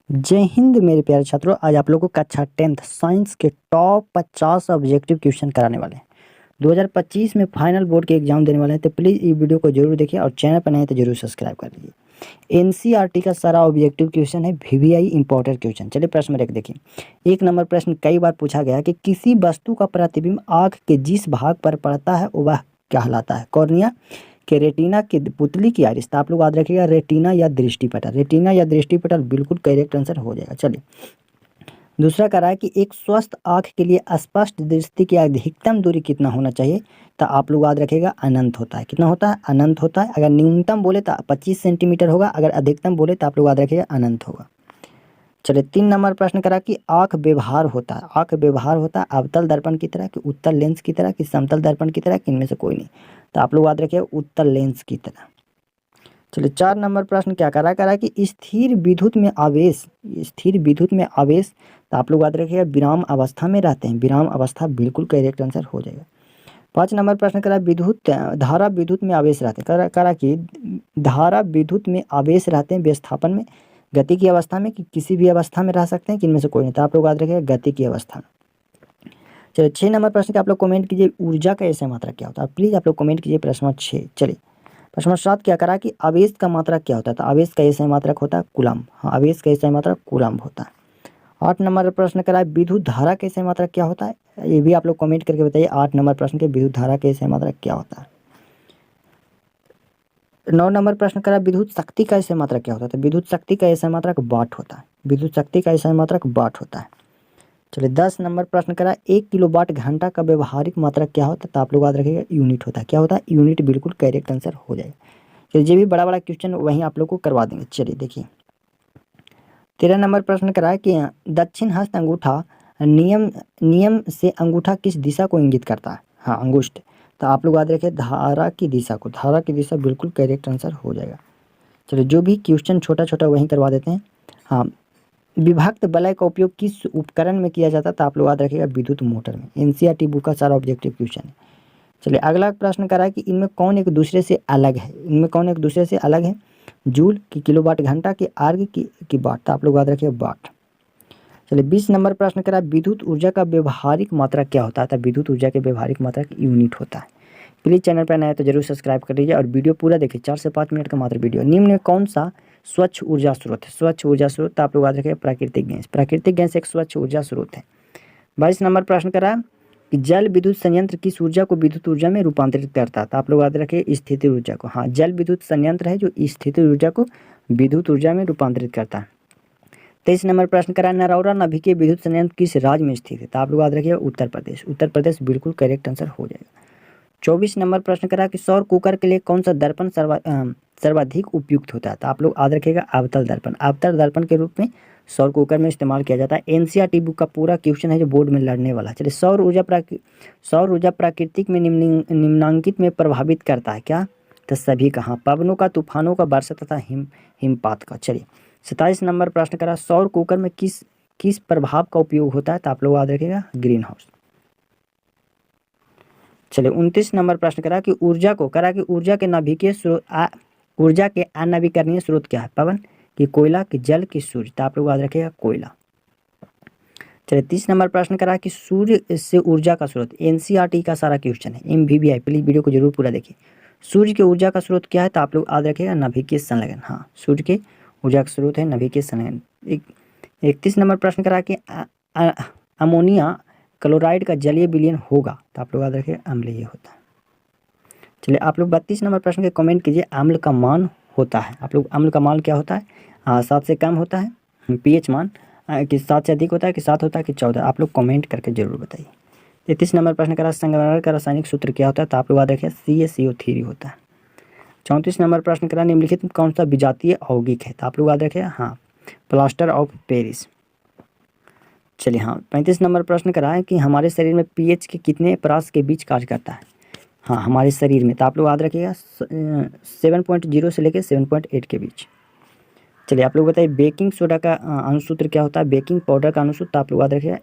जय हिंद मेरे प्यारे छात्रों। आज आप लोगों को कक्षा 10th साइंस के टॉप 50 ऑब्जेक्टिव क्वेश्चन कराने वाले हैं। 2025 में फाइनल बोर्ड के एग्जाम देने वाले हैं, तो प्लीज़ ये वीडियो को जरूर देखिए और चैनल पर नए हैं तो जरूर सब्सक्राइब कर लीजिए। एनसीईआरटी का सारा ऑब्जेक्टिव क्वेश्चन है, वीवीआई इंपॉर्टेंट क्वेश्चन। चलिए प्रश्न में देखिए। 1 नंबर प्रश्न कई बार पूछा गया कि किसी वस्तु का प्रतिबिंब आँख के जिस भाग पर पड़ता है वह कहलाता है। कॉर्निया के रेटिना की पुतली की आइरिस। तो आप लोग याद रखिएगा रेटिना या दृष्टिपटल। रेटिना या दृष्टिपटल बिल्कुल करेक्ट आंसर हो जाएगा। चलिए दूसरा कह रहा है कि एक स्वस्थ आँख के लिए स्पष्ट दृष्टि की अधिकतम दूरी कितना होना चाहिए। तो आप लोग याद रखिएगा अनंत होता है। कितना होता है? अनंत होता है। अगर न्यूनतम बोले तो 25 सेंटीमीटर होगा, अगर अधिकतम बोले तो आप लोग याद रखिएगा अनंत होगा। चलिए 3 नंबर प्रश्न करा कि आँख व्यवहार होता है। आँख व्यवहार होता है अवतल दर्पण की तरह, कि उत्तल लेंस की तरह, कि समतल दर्पण की तरह, कि इनमें से कोई नहीं। तो आप लोग याद रखिए उत्तल लेंस की तरह। चलिए 4 नंबर प्रश्न क्या करा है कि स्थिर विद्युत में आवेश, स्थिर विद्युत में आवेश। तो आप लोग याद रखिएगा विराम अवस्था में रहते हैं। विराम अवस्था बिल्कुल करेक्ट आंसर हो जाएगा। 5 नंबर प्रश्न करा विद्युत धारा विद्युत में आवेश रहते हैं। करा कि धारा विद्युत में आवेश रहते हैं विस्थापन में, गति की अवस्था में, कि किसी भी अवस्था में रह सकते हैं, कि इनमें से कोई नहीं। तो आप लोग याद रखिएगा गति की अवस्था में। चलिए 6 नंबर प्रश्न का आप लोग कमेंट कीजिए ऊर्जा का ऐसा मात्रा क्या होता है। प्लीज़ आप लोग कमेंट कीजिए प्रश्न नंबर 6। चलिए प्रश्न नंबर 7 क्या करा कि आवेश का मात्रक क्या होता है। तो आवेश का ऐसा मात्रक होता है कूलम। हाँ, आवेश का ऐसा मात्रक कूलम होता है। 8 नंबर प्रश्न करा विद्युत धारा का ऐसा मात्रक क्या होता है। ये भी आप लोग कमेंट करके बताइए 8 नंबर प्रश्न के विद्युत धारा का ऐसा मात्रक क्या होता है। 9 नंबर प्रश्न करा विद्युत शक्ति का ऐसा मात्रक क्या होता है। तो विद्युत शक्ति का ऐसा मात्रक वाट होता है। विद्युत शक्ति का ऐसा मात्रक वाट होता है। चलिए 10 नंबर प्रश्न करा 1 किलोवाट घंटा का व्यवहारिक मात्रक क्या होता है। तो आप लोग याद रखिएगा यूनिट होता है। क्या होता है? यूनिट। बिल्कुल करेक्ट आंसर हो जाएगा। तो ये भी बड़ा बड़ा क्वेश्चन वहीं आप लोग को करवा देंगे। चलिए देखिए 13 नंबर प्रश्न करा है कि दक्षिण हस्त अंगूठा नियम नियम से अंगूठा किस दिशा को इंगित करता है। हाँ, अंगुष्ठ। तो आप लोग याद रखिए धारा की दिशा को। धारा की दिशा बिल्कुल करेक्ट आंसर हो जाएगा। चलिए जो भी क्वेश्चन छोटा छोटा वहीं करवा देते हैं। हाँ, विभक्त वलय का उपयोग किस उपकरण में किया जाता है। तो आप लोग याद रखिएगा विद्युत मोटर में। एनसीईआरटी बुक का सारा ऑब्जेक्टिव क्वेश्चन है। चलिए अगला प्रश्न करा है कि इनमें कौन एक दूसरे से अलग है। इनमें कौन एक दूसरे से अलग है। जूल की किलोवाट घंटा की आर्ग की वाट। तो आप लोग याद रखिए वाट। चलिए 20 नंबर प्रश्न करा विद्युत ऊर्जा का व्यवहारिक मात्रा क्या होता है। तो विद्युत ऊर्जा के व्यवहारिक मात्रा यूनिट होता है। प्लीज़ चैनल पर नया है तो जरूर सब्सक्राइब कर लीजिए और वीडियो पूरा देखिए। 4 से 5 मिनट का मात्र वीडियो। निम्न में कौन सा स्वच्छ ऊर्जा स्रोत है। स्वच्छ ऊर्जा स्रोत। तो आप लोग याद रखिए प्राकृतिक गैस। प्राकृतिक गैस एक स्वच्छ ऊर्जा स्रोत है। 22 नंबर प्रश्न करा कि जल विद्युत संयंत्र किस ऊर्जा को विद्युत ऊर्जा में रूपांतरित करता है। तो आप लोग याद रखिए स्थितिज ऊर्जा को। हाँ, जल विद्युत संयंत्र है जो स्थितिज ऊर्जा को विद्युत ऊर्जा में रूपांतरित करता है। 23 नंबर प्रश्न करा नरौरा नाभिकीय विद्युत संयंत्र किस राज्य में स्थित है। तो आप लोग याद रखिए उत्तर प्रदेश। उत्तर प्रदेश बिल्कुल करेक्ट आंसर हो जाएगा। 24 नंबर प्रश्न करा कि सौर कुकर के लिए कौन सा दर्पण सर्वाधिक उपयुक्त होता है। तो आप लोग याद रखिएगा अवतल दर्पण। अवतल दर्पण के रूप में सौर कुकर में इस्तेमाल किया जाता है। एनसीईआरटी बुक का पूरा क्वेश्चन है जो बोर्ड में लड़ने वाला है। चलिए सौर ऊर्जा प्राकृतिक में निम्नांकित में प्रभावित करता है क्या। तो सभी का। हाँ, पवनों का, तूफानों का, वर्षा तथा हिमपात का। चलिए 27 नंबर प्रश्न करा सौर कुकर में किस प्रभाव का उपयोग होता है। तो आप लोग याद रखिएगा ग्रीन हाउस। चलिए 29 नंबर प्रश्न करा कि ऊर्जा के नाभिकीय स्रोत ऊर्जा के अनवीकरणीय स्रोत क्या है। पवन, कि कोयला, कि जल, कि सूर्य। तो आप लोग याद रखिएगा कोयला। चलिए 30 नंबर प्रश्न करा कि सूर्य से ऊर्जा का स्रोत। एनसीईआरटी का सारा क्वेश्चन है एमवीवीआई। प्लीज वीडियो को जरूर पूरा देखिए। सूर्य की ऊर्जा का स्रोत क्या है। तो आप लोग याद रखिएगा नाभिकीय संलग्न। हाँ, सूर्य के ऊर्जा का स्रोत है नाभिकीय संलग्न। 31 नंबर प्रश्न करा कि अमोनिया क्लोराइड का जलीय विलयन होगा। तो आप लोग याद रखिए अम्लीय होता है। चलिए आप लोग 32 नंबर प्रश्न के कमेंट कीजिए अम्ल का मान होता है। आप लोग अम्ल का मान क्या होता है। 7 से कम होता है। पीएच मान कि 7 से अधिक होता है, कि 7 होता है, कि 14। आप लोग कमेंट करके जरूर बताइए। 33 नंबर प्रश्न करा संगमरमर का रासायनिक सूत्र क्या होता है। तो आप लोग याद रखिए CaCO3 होता है। 34 नंबर प्रश्न करा निम्नलिखित में कौन सा विजातीय यौगिक है। तो आप लोग याद रखिए हाँ प्लास्टर ऑफ पेरिस। चलिए हाँ 35 नंबर प्रश्न करा है कि हमारे शरीर में पीएच के कितने परास के बीच कार्य करता है। हाँ, हमारे शरीर में। तो आप लोग याद रखिएगा 7.0 से लेकर 7.8 के बीच। चलिए आप लोग बताइए बेकिंग सोडा का अणुसूत्र क्या होता है। बेकिंग पाउडर का अणुसूत्र। तो आप लोग याद रखिएगा